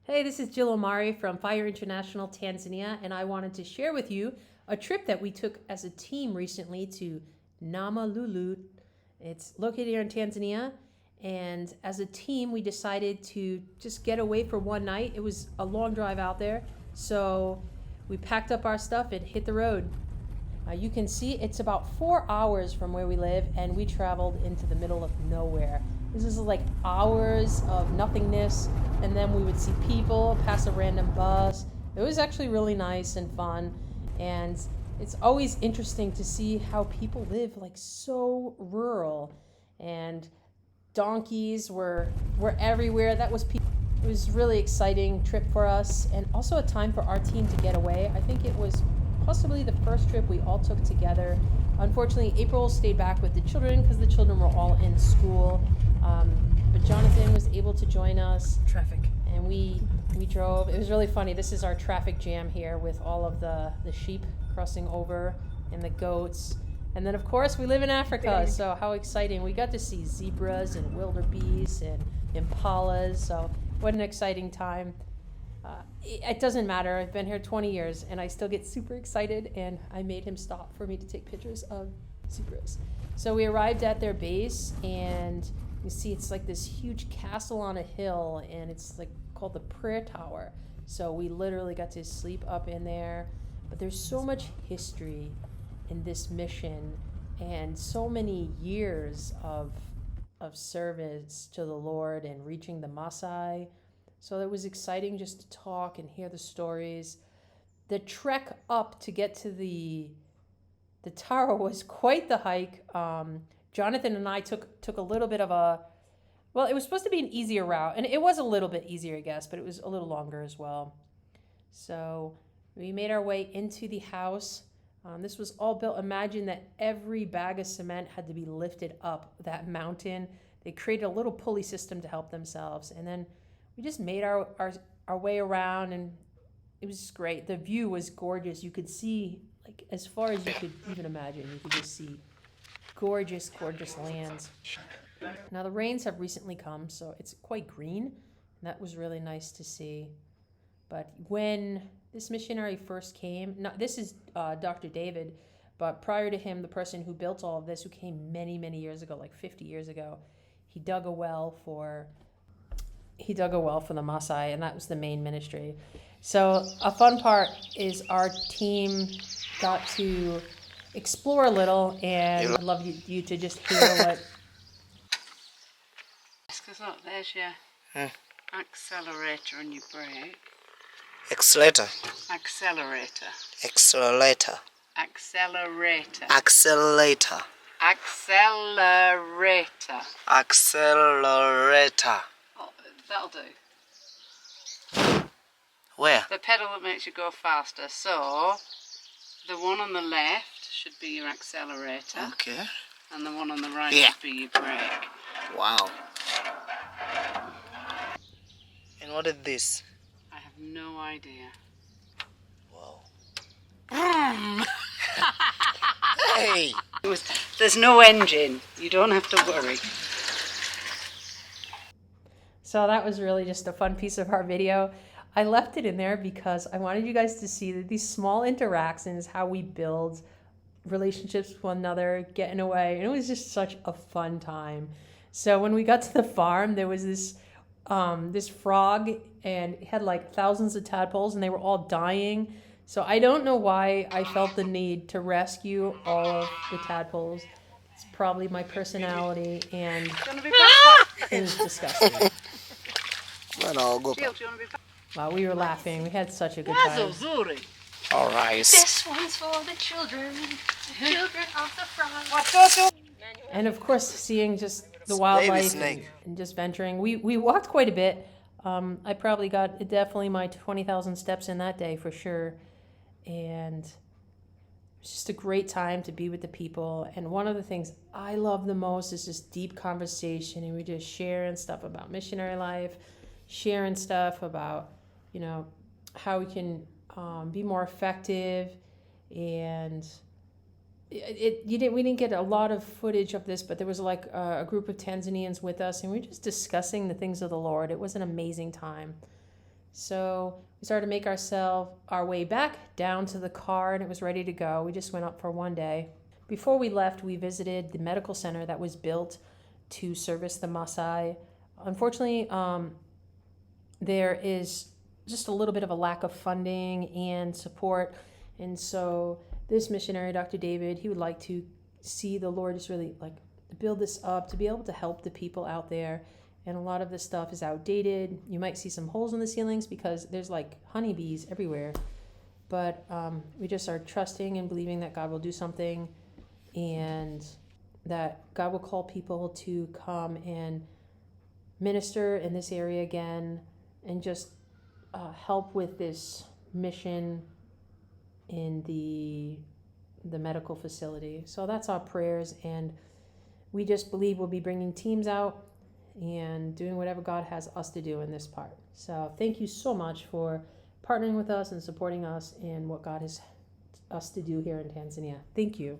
Hey, this is Jill Omari from Fire International Tanzania, and I wanted to share with you a trip that we took as a team recently to Namalulu. It's located here in Tanzania, and as a team, we decided to just get away for one night. It was a long drive out there, so we packed up our stuff and hit the road. You can see it's about 4 hours from where we live, and we traveled into the middle of nowhere. This is like hours of nothingness, and then we would see people pass a random bus. It was actually really nice and fun, and it's always interesting to see how people live like so rural, and donkeys were everywhere. It was really exciting trip for us, and also a time for our team to get away. I think it was possibly the first trip we all took together. Unfortunately, April stayed back with the children because the children were all in school. But Jonathan was able to join us. Traffic. And we drove. It was really funny. This is our traffic jam here with all of the sheep crossing over and the goats. And then, of course, we live in Africa, so how exciting. We got to see zebras and wildebeest and impalas, so what an exciting time. It doesn't matter. I've been here 20 years, and I still get super excited, and I made him stop for me to take pictures of zebras. So we arrived at their base, and you see it's like this huge castle on a hill, and it's like called the prayer tower. So we literally got to sleep up in there. But there's so much history in this mission, and so many years of service to the Lord and reaching the Maasai. So it was exciting just to talk and hear the stories. The trek up to get to the tower was quite the hike. Jonathan and I took a little bit of it was supposed to be an easier route, and it was a little bit easier, I guess, but it was a little longer as well. So we made our way into the house. This was all built. Imagine that every bag of cement had to be lifted up that mountain. They created a little pulley system to help themselves, and then we just made our way around, and it was just great. The view was gorgeous. You could see, like, as far as you could even imagine. You could just see gorgeous, gorgeous lands. Now, the rains have recently come, so it's quite green, and that was really nice to see. But when this missionary first came, this is Dr. David, but prior to him, the person who built all of this, who came many, many years ago, like 50 years ago, he dug a well for the Maasai, and that was the main ministry. So a fun part is our team got to explore a little, and I'd love you to just hear what... Because look, there's your accelerator and your brake. Accelerator. Accelerator. Accelerator. Accelerator. Accelerator. Accelerator. Accelerator. Oh, that'll do. Where? The pedal that makes you go faster. So, the one on the left should be your accelerator. Okay. And the one on the right Yeah. should be your brake. Wow. And what is this? I have no idea. Wow. Hey! There's no engine. You don't have to worry. So that was really just a fun piece of our video. I left it in there because I wanted you guys to see that these small interactions, how we build relationships with one another, getting away, and it was just such a fun time. So when we got to the farm, there was this frog, and it had like thousands of tadpoles, and they were all dying. So I don't know why I felt the need to rescue all of the tadpoles. It's probably my personality, and it was disgusting. Well, go. Jill, do you want to be back? Wow, we were laughing. We had such a good time. All right. This one's for the children of the frog. And of course, seeing just the wildlife and just venturing. We walked quite a bit. I probably got definitely my 20,000 steps in that day for sure. And it was just a great time to be with the people. And one of the things I love the most is just deep conversation. And we just sharing stuff about missionary life, sharing stuff about, how we can be more effective. And we didn't get a lot of footage of this, but there was like a group of Tanzanians with us, and we were just discussing the things of the Lord. It was an amazing time. So we started to make our way back down to the car, and it was ready to go. We just went up for one day. Before we left, we visited the medical center that was built to service the Maasai. Unfortunately, there is just a little bit of a lack of funding and support. And so this missionary, Dr. David, he would like to see the Lord just really like build this up to be able to help the people out there. And a lot of this stuff is outdated. You might see some holes in the ceilings because there's like honeybees everywhere. But we just are trusting and believing that God will do something, and that God will call people to come and minister in this area again, and just help with this mission in the medical facility. So that's our prayers, and we just believe we'll be bringing teams out and doing whatever God has us to do in this part. So thank you so much for partnering with us and supporting us in what God has us to do here in Tanzania. Thank you.